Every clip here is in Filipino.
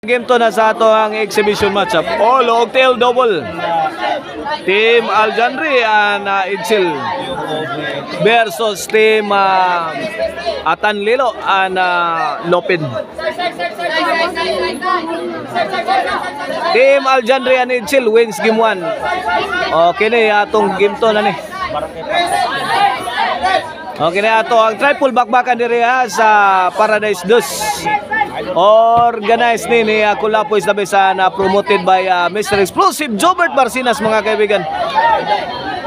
Game to na sa ato ang exhibition matchup. Long tail double. Team Aljandri and Idsil versus Team Atanlilo and Lopin. Team Aljandri and Idsil wins game 1. Okay na atong game to na ni. Okay na ato ang triple bakbakan diri sa Paradise 2. Organized ni Kulapo is na promoted by Mr. Explosive Jobert Barcinas, mga kaibigan.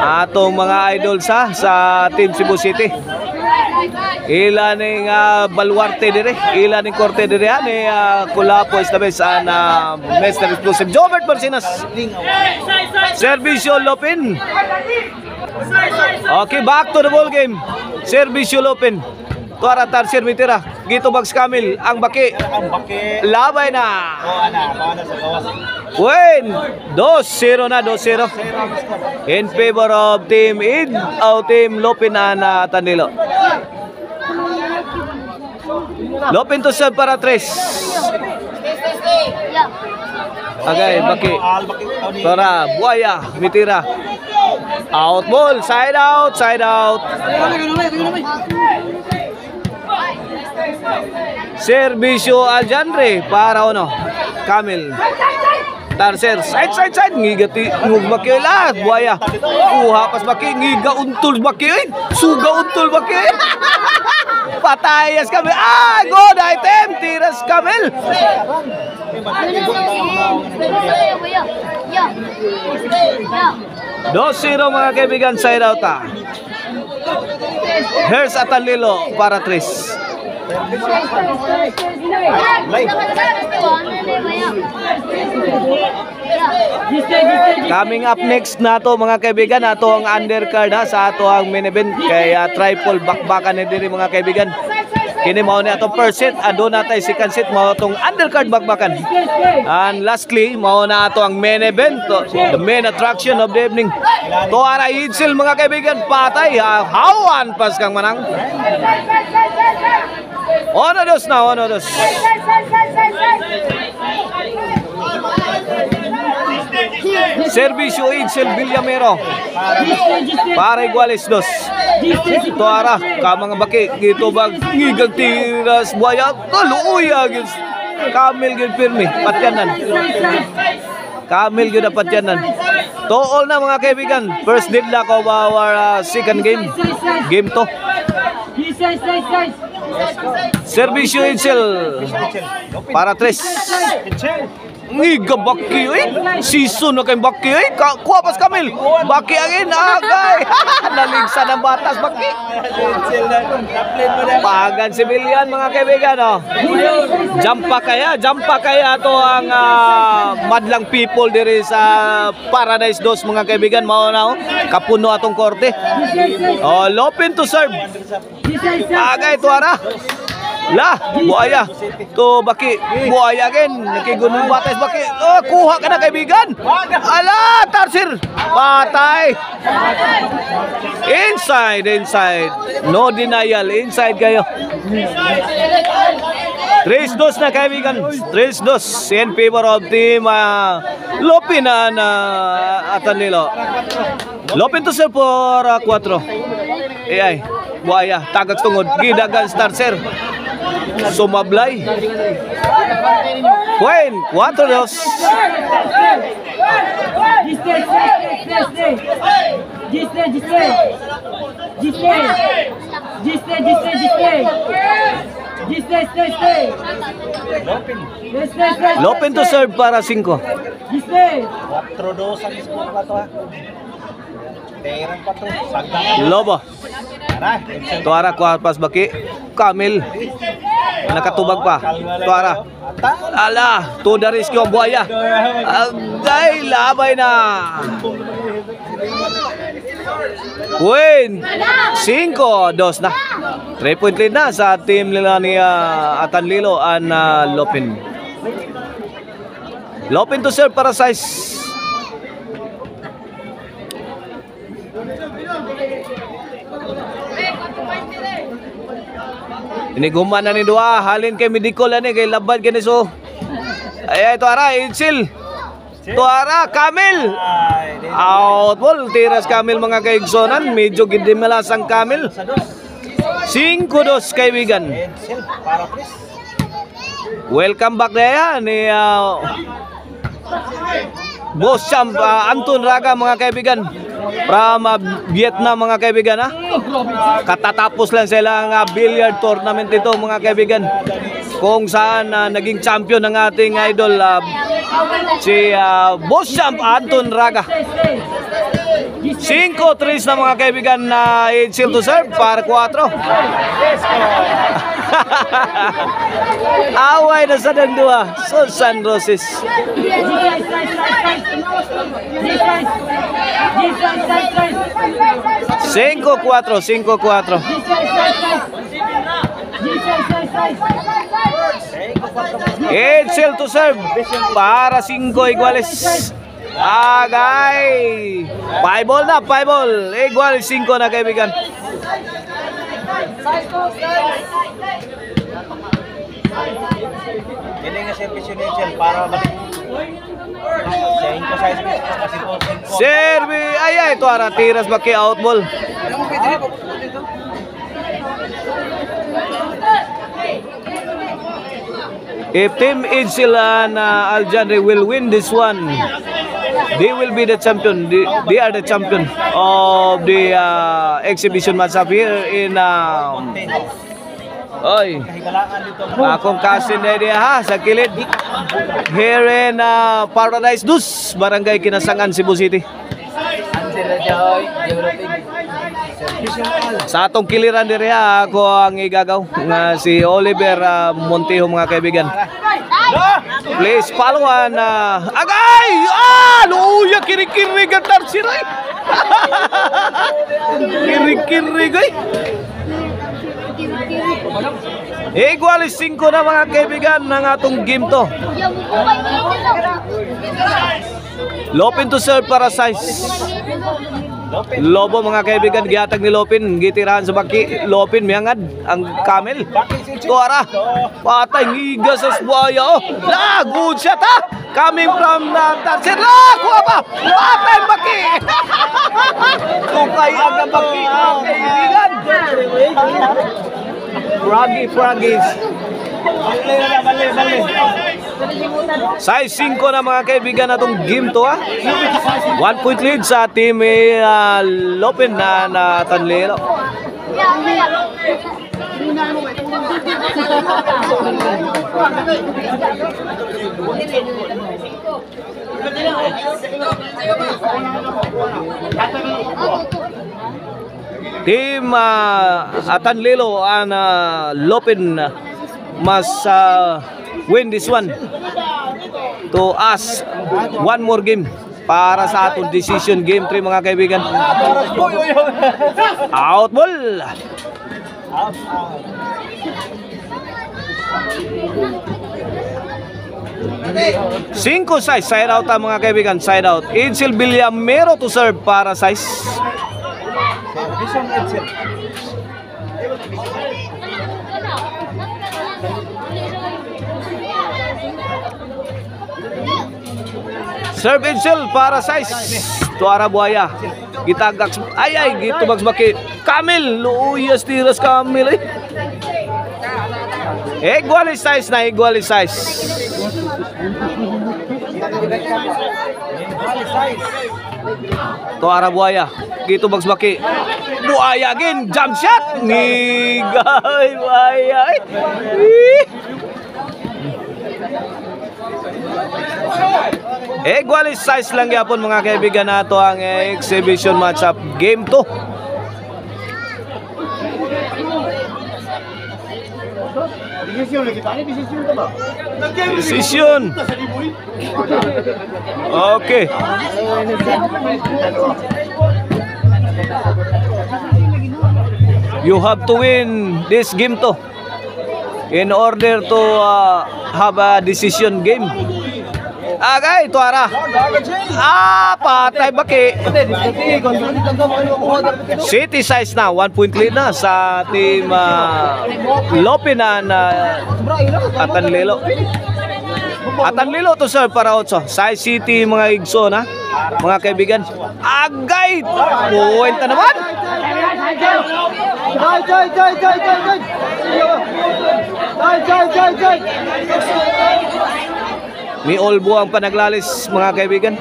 Atong mga idol sa Team Cebu City. Ila ning baluarte dire, ila ning korte dire ni Kulapo is na Mr. Explosive Jobert Barcinas. Servisyo Lopin. Okay, back to the ball game. Servisyo Lopin. Tuara Tarsir Mitira, Gito Bags Kamil, ang baki. Labay na. Win. 2-0 na, 2-0. In favor of Team Id o Team Lopin na Tanilo. Lopin to serve para 3. Agay, baki. Tuara, Buaya, Mitira. Out ball, side out, side out. Servisyo Aljandri para Kamil. Tarser, side, ngigati, baki lahat, Buaya. Pas baki, ngiga untul baki, suga untul baki. Patayas kami, good item, tiras Kamil. 2-0 mga kaibigan, side out Here's Atanlilo para 3. Coming up next na to mga kaibigan, ato ang undercard sa ato ang main event, kaya triple bakbakan ni diri mga kaibigan. Kini mao ni ato first set, ado natay second set, mao tong undercard bakbakan. And lastly, mao na ato ang main event, the main attraction of the evening. Tuara Idsil mga kaibigan, patay, hawan pas kang manang. Ono dos. Servisyo Idsil Villamero para iguales 2. Tuara ka mga baki gito bag ngigang tiras Buaya luuya gid Kamil gid pirmi patyanan. Kamil gid patyanan. Tool na mga kaibigan. First deadlock of our second game. Game 2. Servisyo Idsil para 3. Ngiga baki season na kay baki kuha pas Kamil baki agin agay naligsa ng batas baki pagan civilian mga kaibigan jampa kaya to ang madlang people diri sa Paradise 2 mga kaibigan, mao na kapuno atong korte. Lopin to serve agay tuara Buaya to baki, Buaya again, nakigunong batas baki. Kuha ka na kaibigan. Ala, Tarsir, patay. Inside. No denial, inside kayo. 3-2 na kaibigan. 3-2 in favor of Team Lopin na Atanlilo. Lopin to serve for 4. Buaya, tagag tungod, gidagan Tarsir. Sumablay. Wayne, 4-2. Lopin to serve para 5. 4-2 ang score ba to Teran pa to. Lobo. Tuara kuha pas baki. Kamil. Nakatubag pa. Tuara. Ala, to the rescue Buaya. Agay, labay na. Win. 5-2 na. 3-point lead na sa team nila ni Atanlilo and Lopin. Lopin to serve para size. Ini guman na ni dua halin kay medikol ani kay labad kani so Ay, Tuara, Idsil. Tuara, Camil. Out ball, tiras Camil mga kaigsonan. Medyo gidimalas ang Camil. 5-2 kaibigan. Edsel, para please. Welcome back na yan ni Boss Champ Anton Raga mga kaibigan. From Vietnam mga kaibigan ha. Katatapos lang silang billiard tournament ito mga kaibigan. Kung saan naging champion ng ating idol si Boss Champ Anton Raga. 5-3 na mga kaibigan na Idsil to serve para 4. Away na sa dangdua. San Roses. 5-4. Idsil to serve para 5 iguales. Agay. 5 ball na, 5 ball. Igual 5 na kaibigan. Galing na service yun Edsel para balik. Sa 5 size kasi po 5. Serve. Ay, Tuara, tiras baki out ball. If Team Idsil and Aljanre will win this one, they will be the champion. They are the champion of the exhibition match up here in Oy. Akong kasin na niya ha sa kilid. Here in Paradise Dus, Barangay Kinasangan, Cebu City. Sa atong kiliran diri ha, ako ang igagaw nga si Oliver Montejo mga kaibigan. Please follow agay! Luya kiri-kiri gatar siray. Kiri-kiri gay. Igualis 5 na mga kaibigan ng atong game to. Lopin to serve para size. Lobo mga kaibigan, gihatag ni Lopin, gitirahan sa baki. Lopin miyangad ang Camel. Tuara, patay ngiga sa buhaya. Oh, la, good shot ha. Coming from Tarsin. La, kuha pa. Patay baki. Tukay ang baki mga kaibigan. Froggies. Size 5 na mga kaibigan na itong game to ha. 1 point lead sa team Lopin na Tanlero. Team Tanlelo and Lopin must win this one to us one more game para sa atong decision game 3 mga kaibigan. Out ball. 5 size, side out mga kaibigan, side out. Idsil Villamero to serve para size. Serve Idsil para size. Tuara Buaya. Gitagak. Gitubags baki. Camil. Luyas tiras Camil eh. Equalis size na, equalis size. Tuara Buaya. Gitubags baki. Buaya again. Jump shot. Nigay Buaya eh. Equalis size lang yapon mga kaibigan nato ang exhibition matchup game 2. Decision. Okay. You have to win this game 2 in order to have a decision game. Agay, Tuara. Patay baki. City size na, 1 point lead na sa team Lopin na Tanlelo. Atanlilo to serve para 8. Size City mga igso na. Mga kaibigan. Agay! Puwenta naman. May olbo ang panaglalis mga kaibigan.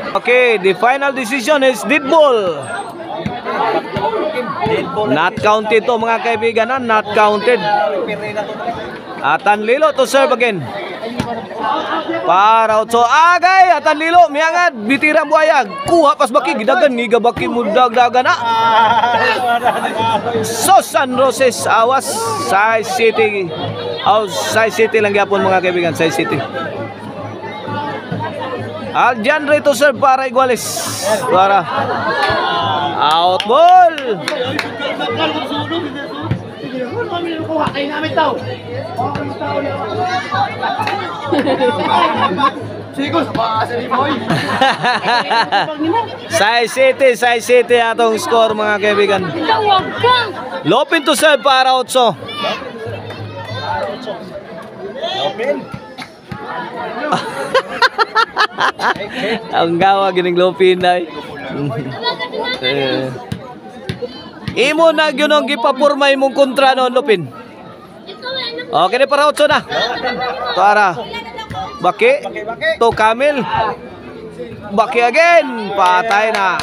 Okay, the final decision is dead ball. Not counted to mga kaibigan, not counted. Atanlilo to serve again. Para so agay Atanlilo miangad bitira buaya kuha pas baki gidagan ni gabaki mudag-dagan na. So San Roses awas Size City. Size City lang gyapon mga kaibigan, Size City. Aljanre to serve para Iguales. Para out ball. Size City atong score mga kaibigan. Lopin to serve para 8. Lopin. Ang gawa gining Lopin ay. Imo na gyud ang gipapurma imong kontra no Lopin. Okay para 8 na. Para Baki to Camel. Baki again. Patay na.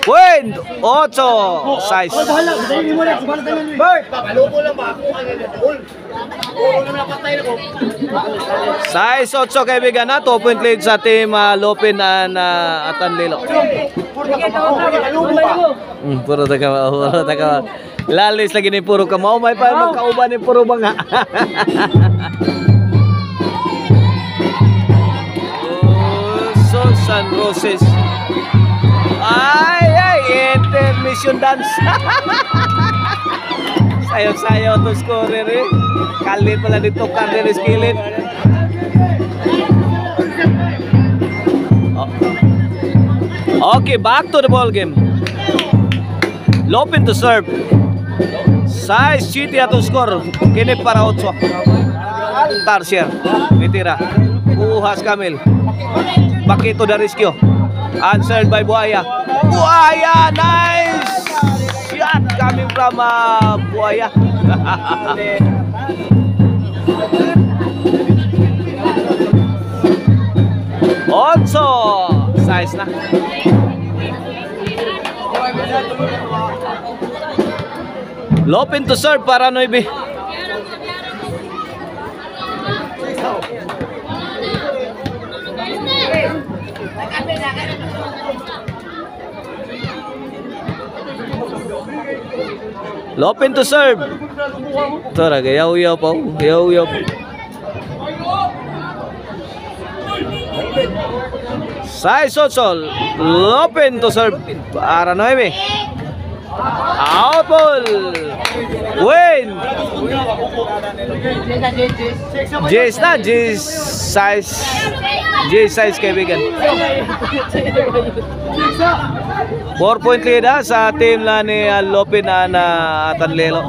Win 8 size. Size 8 kaibigan na 2 point lead sa team Lopin and Atanlilo. Puro taga lalis lagi ni puro kamao may pa magkauban ni puro mga. So San Roses. Ay, intermission dance. Sayo-sayo to scorer eh. Kalit pala dito Carter Skillet. Okay, back to the ball game. Lopin to serve. Size City atong score. Kini para 8. Tarsier. Mitira. Uhas Camel. Bakito Dariskyo. Answered by Buaya. Buaya, nice shot coming from Buaya. Also, size na. Lopin to serve para 9. Lopin to serve. Tara, yaw-yaw pa. Yaw-yaw pa. Size 8. Lopin to serve para 9. Out ball. Win. Jace na. Jace size. Jace size kaibigan. 4 point lead sa team na ni Lopin na Atanlilo.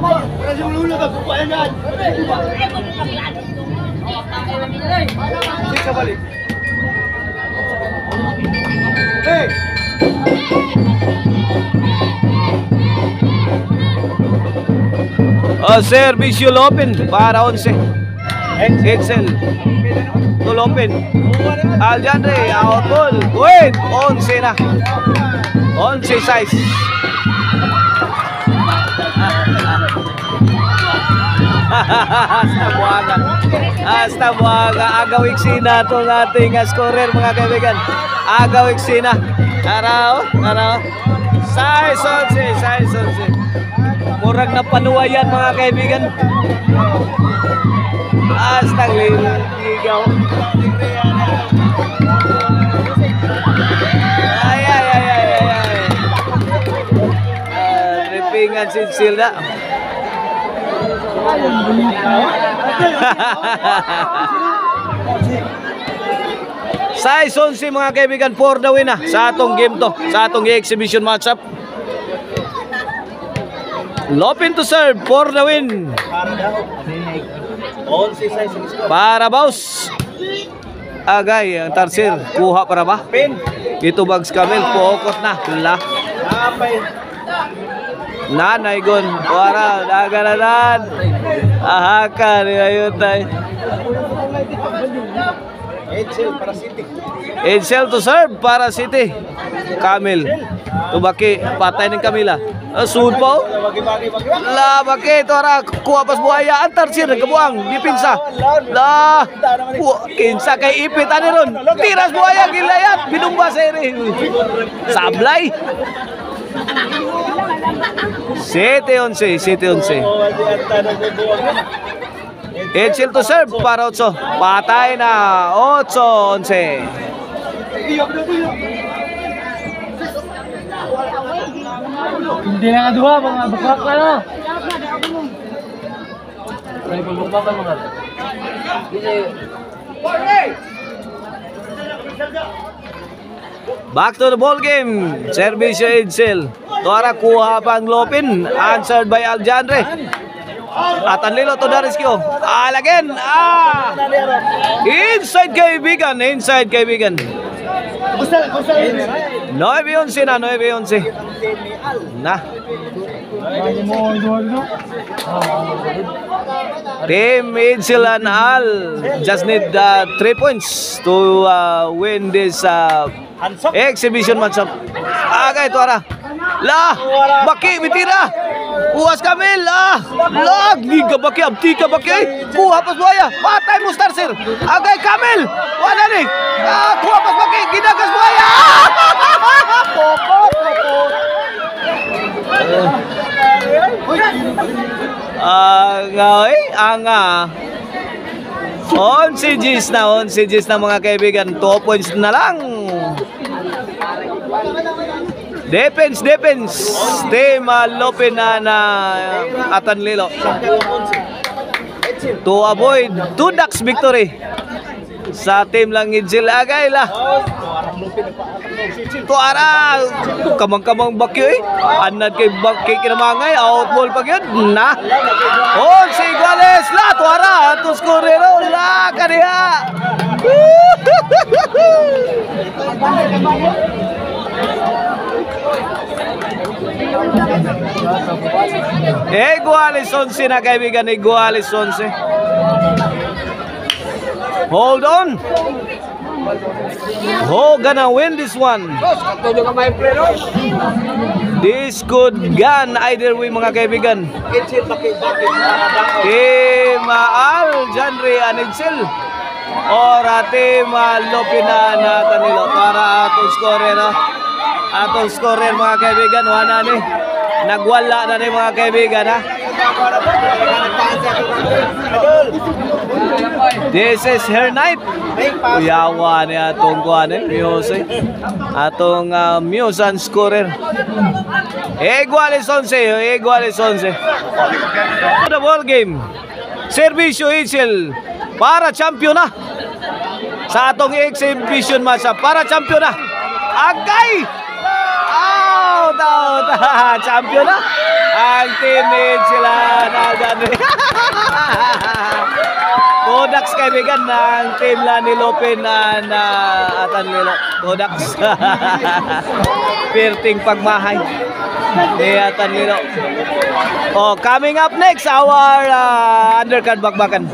Servisyo Lopin para 11. Excel to Lopin. Aljanre out ball. Win 11 na. 11 size. Hasta buwaga. Agaw iksina itong ating scorer mga kaibigan. Agaw iksina. Araw. Size 11. Size 11. Murag na panuwayan mga kaibigan. Hasta ligaw. Ripingan sinsil na. Size 11 mga kaibigan, for the win na sa atong game to, sa atong exhibition matchup. Lopin to serve for the win. Para daw. 11 size ang score. Para Baus. Agay, ang tarsir, kuha para ba? Pin. Ito bags Camel, pukot na. La. Napay. Nanay gon, wara, nagalanan. Ahaka, ayun tayo. Edsel para City. Edsel to serve para City. Camel. Tubaki, patay ng Camila. Sud po. Bagi-bagi. La, baki, ito ara, kuha pas buhaya. Ang tarsir, nagkabuang, dipinsa. La, kinsa kay ipit, ano ron? Tiras buhaya, gilayat, binumba sa ere. Sablay. 7-11. Edsel to serve para 8. Patay na. 8-11. Hindi na nga duha, mga bakak na no. Ay, bumukbak ka mga. Back to the ball game. Service Edsel. Tuara kuha pang Lopin. Answered by Aljandre. At ang Lilo to the rescue. Again. Inside kaibigan. 9-11 na, 9-11. Na. Team Edsel and Al just need 3 points to win this exhibition matchup. Agay, Tuara. La, baki, bitira. Uwas Camel, lag, liga baki, abti ka baki. Kuha pas buhaya, patay mo Star Sir. Agay, Camel, wala ni. Kuha pas baki, ginagas buhaya. Anga. 11 Gs na mga kaibigan. 2 points na lang. Defense. Team Lopin na Atan Lilo. To avoid 2 ducks victory sa team lang Edsel. Agay la. Tuara kamang bakyo anad kay bakay kinamangay out ball pag yun na. Si Iguales la tuara to scorero la kaniya. Iguales 11 na kaibigan, Iguales 11. Hold on. Gonna win this one. This could gun either way mga kaibigan. Team Aljandre and Edsel or Team Lopin na Tanilo para atong scorer mga kaibigan. Wala ni. Nagwala na ni mga kaibigan ha. This is her night. Uyawa ni atong kuan Muse. Atong Musan scorer. Iguales 11. The ball game. Servisyo Edsel para champion na. Sa atong exhibition matchup para champion na. Agay! Out! Champion na. Ang team sila Aljandre. Kodaks kaibigan ng team la ni Lopin na Atan Lilo. Kodaks. Perting pagmahay ni Atan Lilo. Coming up next our undercard bakbakan.